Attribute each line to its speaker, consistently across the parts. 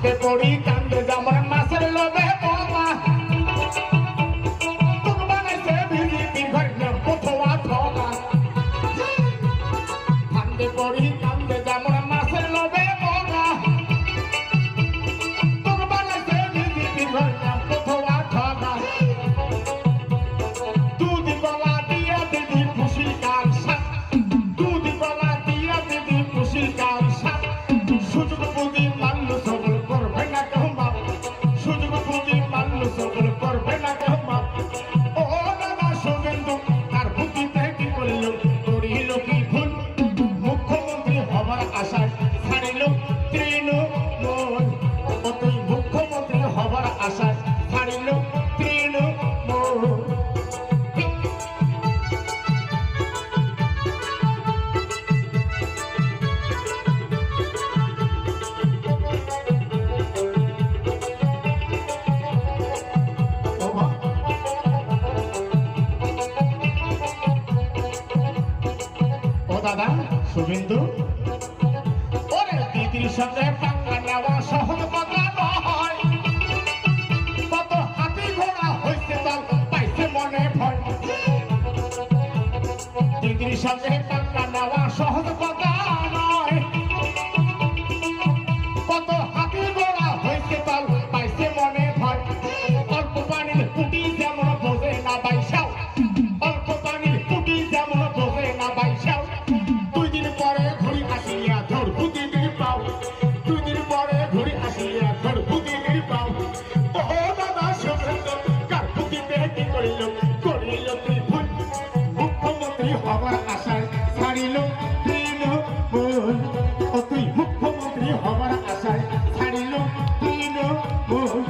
Speaker 1: ফান্দে পড়ি কান্দে যেমন মাছের লোভে বোমা তোর বানাইছে বিজেপির ঘর কোথাও ঠকা ফান্দে পড়ি কান্দে যেমন মাছের লোভে বোমা তোর বানাইছে বিজেপির ঘর কোথাও ঠকা দুধ গলা দিয়া দিদি খুশির কাল সাত দুধ গলা দিয়া দিদি খুশির কাল সাত সুযোগ বুঝি মানল সবল করবে না কেউ মাপ সুযোগ বুঝি মানল সবল করবে না কেউ মাপ ও দাদা শুভেন্দু তার বুদ্ধিতে কি করল করিল কি ভুল মুখ্যমন্ত্রী হবার আশায় ছাড়িল তৃণমূল ও তুই মুখ্যমন্ত্রী হবার আশায় ছাড়িল তৃণমূল দাদা শুভেন্দু ওরে দিদির সঙ্গে টাকা নেওয়া সহজ কথা নয় কত হাতি ঘোড়া হয়েছে তার পাইছে মনে ভয় দিদির সঙ্গে টাকা নেওয়া সহজ কথা নয় কত হাতি ঘোড়া হয়েছে তার পাইছে মনে ভয় অল্প পানির পুটি যেমন বোঝে না বাইসাও অল্প পানির পুটি যেমন বোঝে না বাইসাও দুই দিন পরে ঘুরি আসিয়া ধর বুদিনের পাও দুই দিন পরে ঘুরি আসিয়া ধর বুদিনের পাও ও দাদা শুভেন্দু কার বুদিতে কি করিল করিল তুই ভুল মুখ্যমন্ত্রী হবার আশায় ছাড়িল তৃণমূল ও তুই মুখ্যমন্ত্রী হবার আশায় ছাড়িল তৃণমূল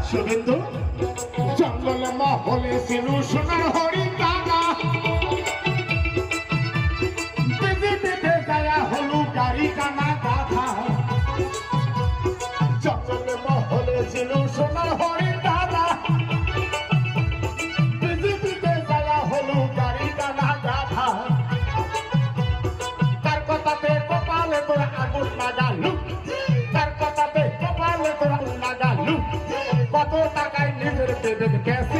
Speaker 1: শুভেন্দু জঙ্গলে মহলে ছিল সোনার হরিণ দানা বিজেপিতে গায়া হলু গাড়ি কানা গাধা জঙ্গলে মহলে ছিল সোনার হরিণ দানা বিজেপিতে গায়া হলু গাড়ি কানা গাধা তার কথাতে কপালে তোর আগুন লাগালু তার কথাতে কপালে তোর আগুন লাগালু কত টাকায় নিজের পেটে গেছে